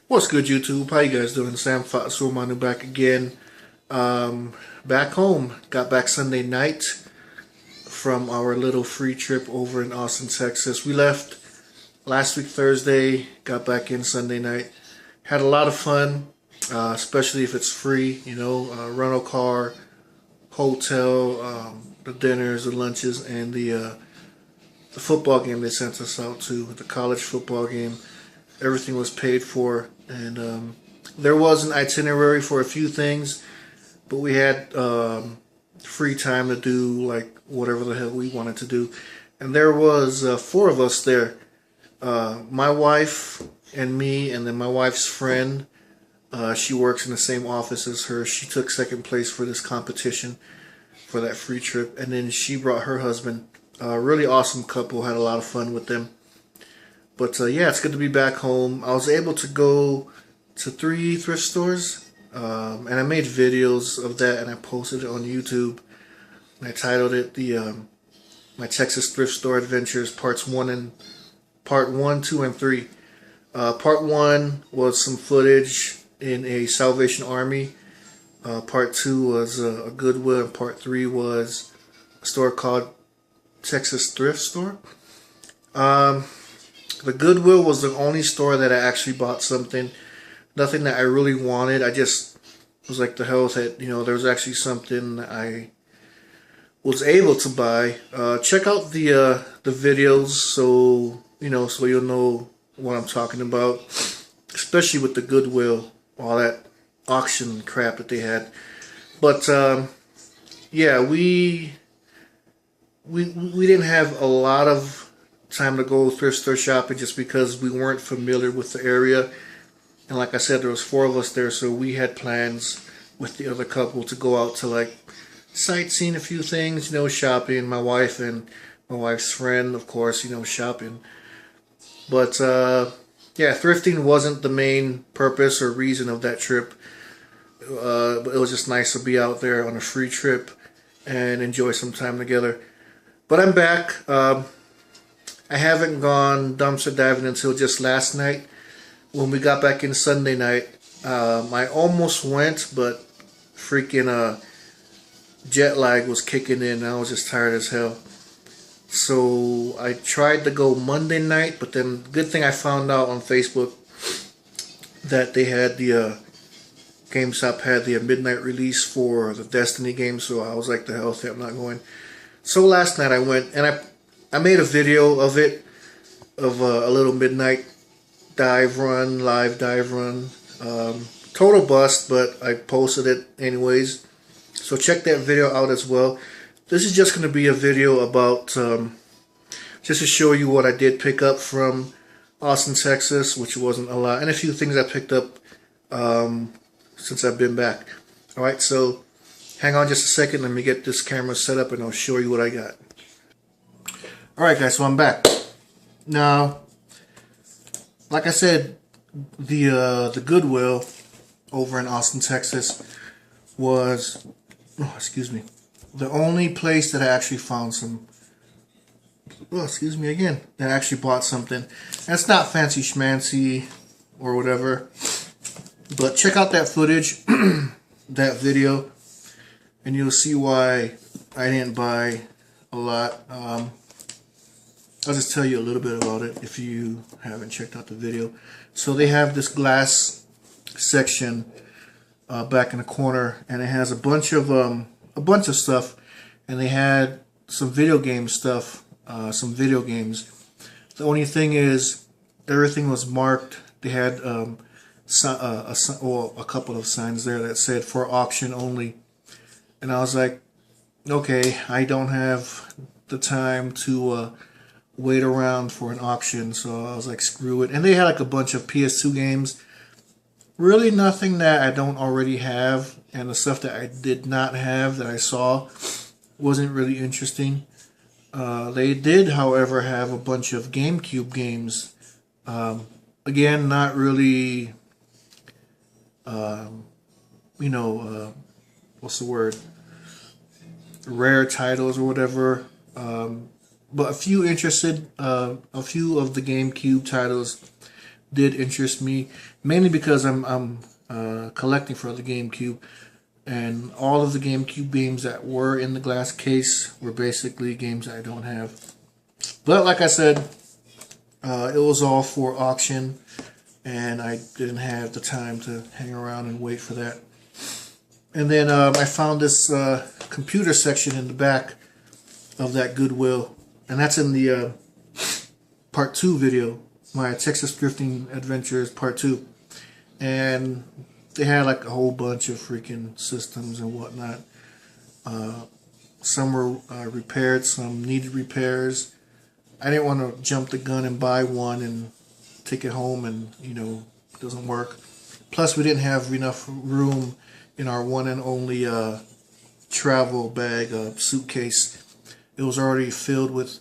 What's good, YouTube? How you guys doing? Sam Fox Manu back again. Back home. Got back Sunday night from our little free trip over in Austin, Texas. We left last week Thursday, got back in Sunday night. Had a lot of fun, especially if it's free, rental car, hotel, the dinners, the lunches, and the football game they sent us out to, the college football game. Everything was paid for, and there was an itinerary for a few things, but we had free time to do like whatever the hell we wanted to do. And there was four of us there, my wife and me, and then my wife's friend. She works in the same office as her. She took second place for this competition for that free trip, and then she brought her husband. Really awesome couple, had a lot of fun with them. But yeah, it's good to be back home. I was able to go to 3 thrift stores, and I made videos of that, and I posted it on YouTube. And I titled it my Texas Thrift Store Adventures Part 1, 2, and 3. Part 1 was some footage in a Salvation Army. Part 2 was a Goodwill, and Part 3 was a store called Texas Thrift Store. The Goodwill was the only store that I actually bought something. Nothing that I really wanted. I just was like, the hell with it. There was actually something I was able to buy. Check out the videos so you'll know what I'm talking about. Especially with the Goodwill, all that auction crap that they had. But yeah, we didn't have a lot of time to go thrift store shopping just because we weren't familiar with the area. And like I said, there was 4 of us there, so we had plans with the other couple to go out to like sightseeing a few things, shopping. My wife and my wife's friend, of course, shopping. But yeah, thrifting wasn't the main purpose or reason of that trip. But it was just nice to be out there on a free trip and enjoy some time together. But I'm back. I haven't gone dumpster diving until just last night when we got back in Sunday night. I almost went, but freaking jet lag was kicking in. I was just tired as hell. So I tried to go Monday night, but then good thing I found out on Facebook that they had the GameStop had the midnight release for the Destiny game. So I was like, the hell with it, I'm not going. So last night I went, and I made a video of it, of a little midnight dive run, live dive run. Total bust, but I posted it anyways. So check that video out as well. This is just going to be a video about, just to show you what I did pick up from Austin, Texas, which wasn't a lot, and a few things I picked up since I've been back. Alright, so hang on just a second. Let me get this camera set up and I'll show you what I got. Alright guys, so I'm back. Now, like I said, the Goodwill over in Austin, Texas was, the only place that I actually found some, that I actually bought something. And it's not fancy schmancy or whatever, but check out that footage, that video, and you'll see why I didn't buy a lot. I'll just tell you a little bit about it if you haven't checked out the video. So they have this glass section back in the corner, and it has a bunch of stuff, and they had some video game stuff, some video games. The only thing is, everything was marked. They had a couple of signs there that said for auction only, and I was like, okay, I don't have the time to wait around for an auction, so I was like, screw it. And they had like a bunch of PS2 games, really nothing that I don't already have, and the stuff that I did not have that I saw wasn't really interesting. They did, however, have a bunch of GameCube games. Again, not really, what's the word? Rare titles or whatever. But a few of the GameCube titles did interest me, mainly because I'm collecting for the GameCube, and all of the GameCube games that were in the glass case were basically games I don't have. But like I said, it was all for auction, and I didn't have the time to hang around and wait for that. And then I found this computer section in the back of that Goodwill, and that's in the part 2 video, my Texas Drifting Adventures part 2. And they had like a whole bunch of freaking systems and whatnot. Some were repaired, some needed repairs. I didn't want to jump the gun and buy one and take it home and, you know, it doesn't work. Plus, we didn't have enough room in our one and only travel bag suitcase. It was already filled with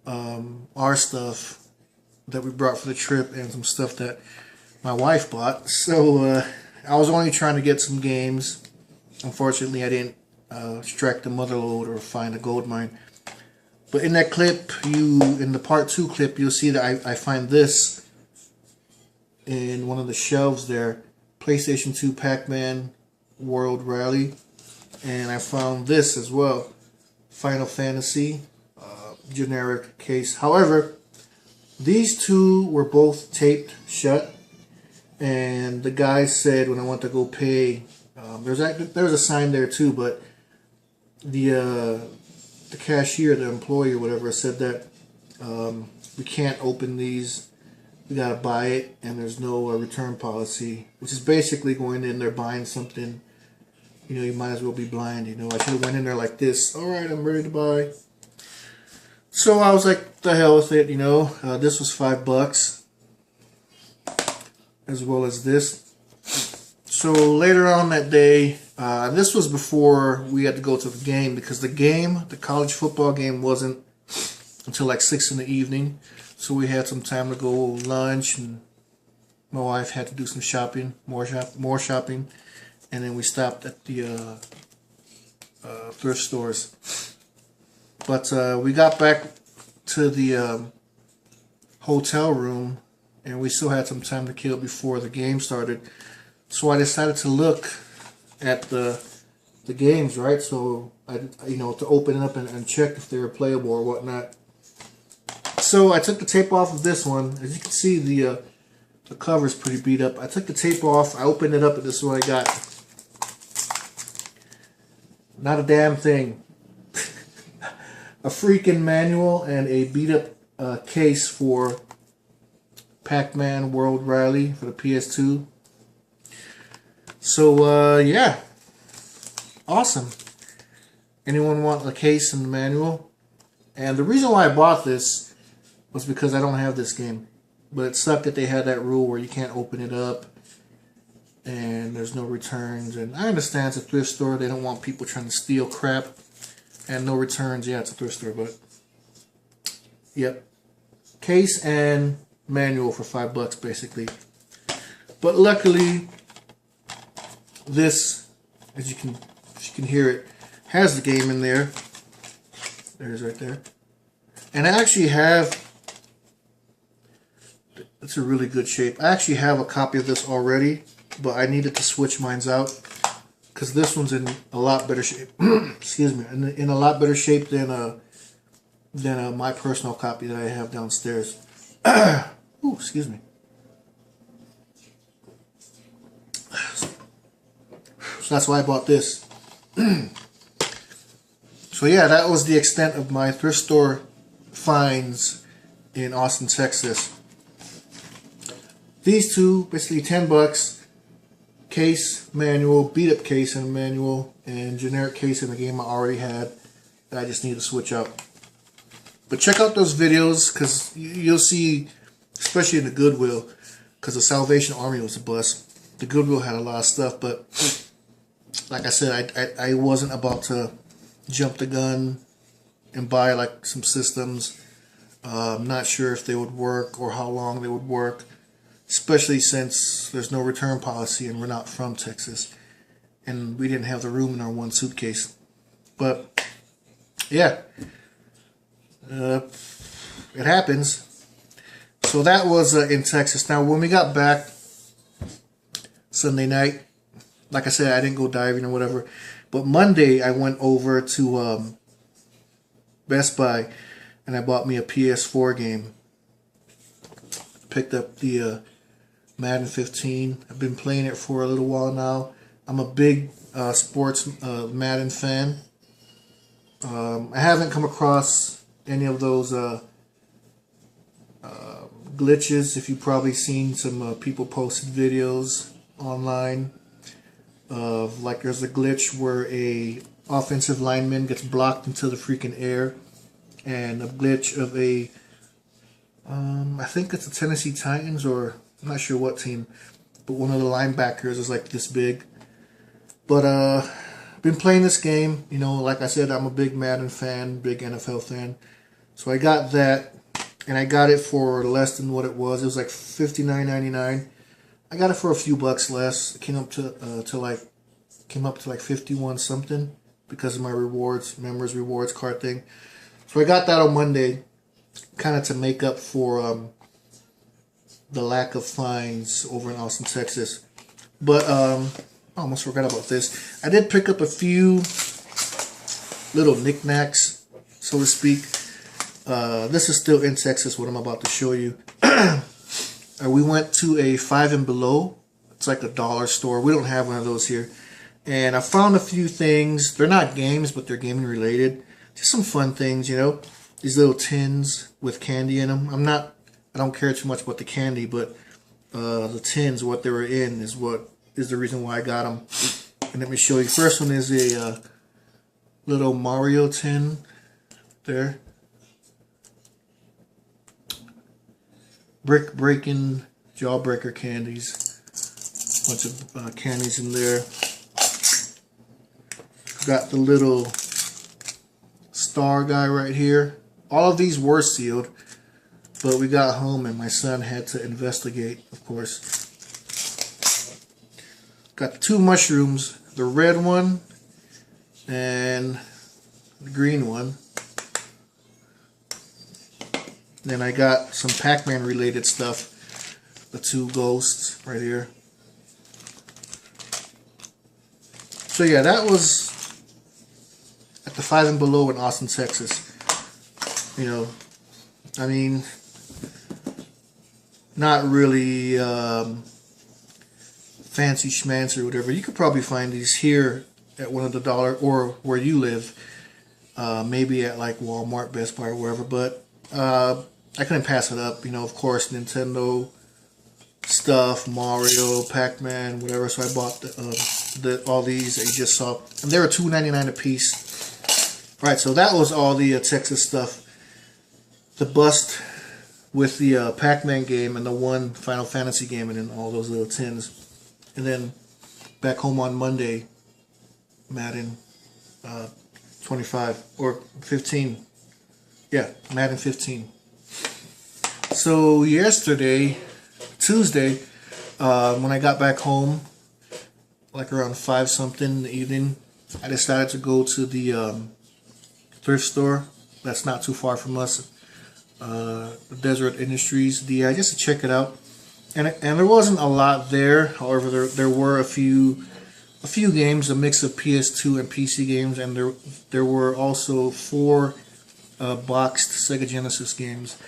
our stuff that we brought for the trip and some stuff that my wife bought. So I was only trying to get some games. Unfortunately, I didn't strike the mother lode or find a gold mine. But in that clip, in the part 2 clip, you'll see that I find this in one of the shelves there. PlayStation 2 Pac-Man World Rally. And I found this as well. Final Fantasy, generic case. However, these two were both taped shut. And the guy said when I went to go pay, there was a sign there too, but the cashier, the employee or whatever, said that we can't open these. We gotta buy it, and there's no return policy, which is basically going in there buying something. You know, you might as well be blind. You know, I should have went in there like this. All right, I'm ready to buy. So I was like, the hell with it. You know, this was $5, as well as this. So later on that day, this was before we had to go to the game, because the college football game, wasn't until like 6 in the evening. So we had some time to go lunch, and my wife had to do some shopping, more shopping, and then we stopped at the thrift stores. But we got back to the hotel room, and we still had some time to kill before the game started. So I decided to look at the games, right? So to open it up and check if they were playable or whatnot. So I took the tape off of this one. As you can see, the cover's pretty beat up. I took the tape off. I opened it up, and this is what I got. Not a damn thing. A freaking manual and a beat up case for Pac-Man World Rally for the PS2. So yeah, awesome. Anyone want a case and the manual? And the reason why I bought this was because I don't have this game. But it sucked that they had that rule where you can't open it up and there's no returns. And I understand it's a thrift store. They don't want people trying to steal crap. And no returns. Yeah, it's a thrift store, but yep. Case and manual for $5 basically. But luckily, this, as you can hear it, has the game in there. There's right there. And I actually have, it's a really good shape. I actually have a copy of this already, but I needed to switch mine out because this one's in a lot better shape. Excuse me, in a lot better shape than my personal copy that I have downstairs. Ooh, excuse me. So that's why I bought this. So yeah, that was the extent of my thrift store finds in Austin, Texas. These two, basically $10, case, manual, beat up case and manual, and generic case in the game I already had that I just need to switch out. But check out those videos, because you'll see, especially in the Goodwill, because the Salvation Army was a bust. The Goodwill had a lot of stuff, but like I said, I wasn't about to jump the gun and buy like some systems. I'm not sure if they would work or how long they would work, especially since there's no return policy and we're not from Texas and we didn't have the room in our one suitcase. But yeah, it happens. So that was in Texas. Now, when we got back Sunday night, like I said, I didn't go diving or whatever. But Monday, I went over to Best Buy and I bought me a PS4 game. Picked up the Madden 15. I've been playing it for a little while now. I'm a big sports Madden fan. I haven't come across any of those glitches. If you've probably seen some people posted videos online of, like, there's a glitch where a offensive lineman gets blocked into the freaking air, and a glitch of a I think it's the Tennessee Titans, or I'm not sure what team, but one of the linebackers is like this big. But been playing this game, you know, like I said, I'm a big Madden fan, big NFL fan. So I got that, and I got it for less than what it was. It was like $59.99. I got it for a few bucks less. It came up to like 51 something because of my rewards, members rewards card thing. So I got that on Monday, kind of to make up for the lack of fines over in Austin, Texas. But I almost forgot about this. I did pick up a few little knickknacks, so to speak. This is still in Texas, what I'm about to show you. We went to a Five and Below. It's like a dollar store. We don't have one of those here. And I found a few things. They're not games, but they're gaming related. Just some fun things, you know. These little tins with candy in them. I don't care too much about the candy, but the tins, what they were in, is the reason why I got them. And let me show you. First one is a little Mario tin there. Brick breaking jawbreaker candies. Bunch of candies in there. Got the little star guy right here. All of these were sealed, but we got home and my son had to investigate, of course. Got two mushrooms, the red one and the green one. Then I got some Pac-Man related stuff, the two ghosts right here. So yeah, that was at the Five and Below in Austin, Texas. You know, I mean, not really fancy schmancy or whatever. You could probably find these here at one of the dollar, or where you live, maybe at like Walmart, Best Buy, or wherever. But I couldn't pass it up. You know, of course, Nintendo stuff, Mario, Pac-Man, whatever. So I bought all these that you just saw, and they were $2.99 a piece. All right, so that was all the Texas stuff. The bust with the Pac-Man game and the one Final Fantasy game, and then all those little tins. And then back home on Monday, Madden 25 or 15. Yeah, Madden 15. So yesterday, Tuesday, when I got back home, like around 5 something in the evening, I decided to go to the thrift store that's not too far from us. Desert Industries, DI, just to check it out, and there wasn't a lot there. However, there were a few games, a mix of PS2 and PC games, and there were also 4 boxed Sega Genesis games.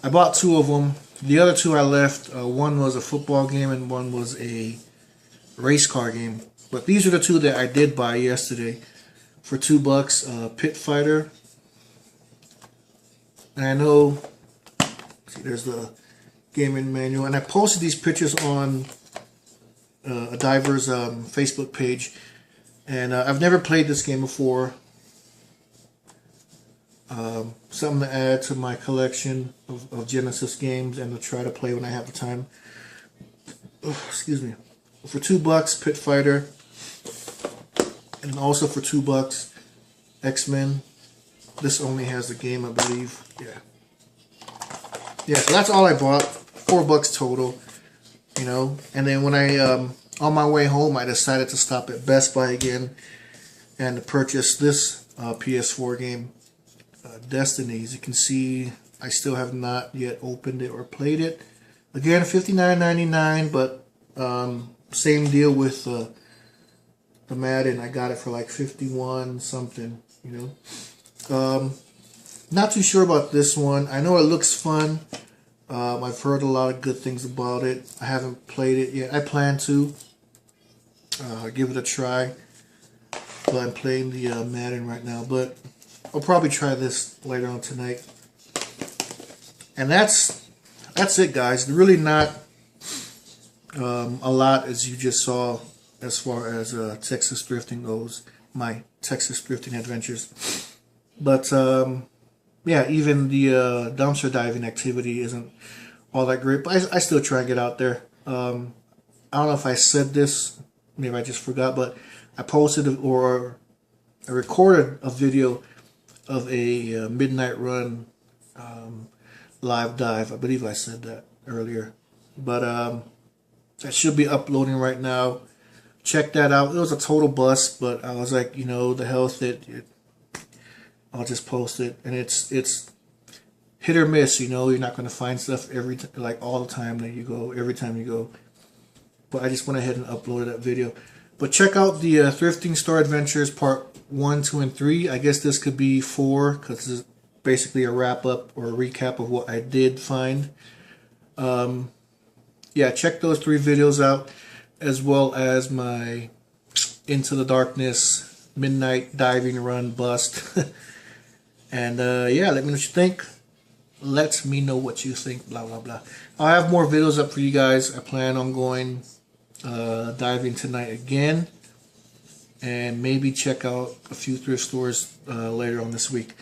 I bought 2 of them. The other 2 I left. One was a football game and one was a race car game. But these are the 2 that I did buy yesterday for $2. Pit Fighter. And I know, see, there's the gaming manual, and I posted these pictures on a diver's Facebook page, and I've never played this game before. Something to add to my collection of Genesis games, and to try to play when I have the time. Oh, excuse me. For $2, Pit Fighter, and also for $2, X-Men. This only has the game, I believe. Yeah, so that's all I bought. $4 total, you know. And then when I on my way home, I decided to stop at Best Buy again and to purchase this PS4 game, Destiny. As you can see, I still have not yet opened it or played it. Again, $59.99, but same deal with the Madden. I got it for like 51 something, you know. Not too sure about this one. I know it looks fun. I've heard a lot of good things about it. I haven't played it yet. I plan to give it a try. But I'm playing the Madden right now. But I'll probably try this later on tonight. And that's it, guys. Really not a lot, as you just saw, as far as Texas thrifting goes. My Texas thrifting adventures. But yeah, even the dumpster diving activity isn't all that great. But I still try and get out there. I don't know if I said this. Maybe I just forgot. But I posted or I recorded a video of a midnight run live dive. I believe I said that earlier. But that should be uploading right now. Check that out. It was a total bust, but I was like, you know, the hell with it. I'll just post it, and it's hit or miss. You know, you're not going to find stuff like all the time that you go, every time you go. But I just went ahead and uploaded that video. But check out the Thrifting Store Adventures Part 1, 2, and 3. I guess this could be 4 because it's basically a wrap up or a recap of what I did find. Yeah, check those 3 videos out, as well as my Into the Darkness midnight diving run bust. And yeah, let me know what you think. Let me know what you think. Blah blah blah. I'll have more videos up for you guys. I plan on going diving tonight again, and maybe check out a few thrift stores later on this week.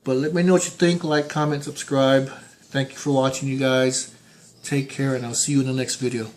But let me know what you think. Like, comment, subscribe. Thank you for watching, you guys. Take care, and I'll see you in the next video.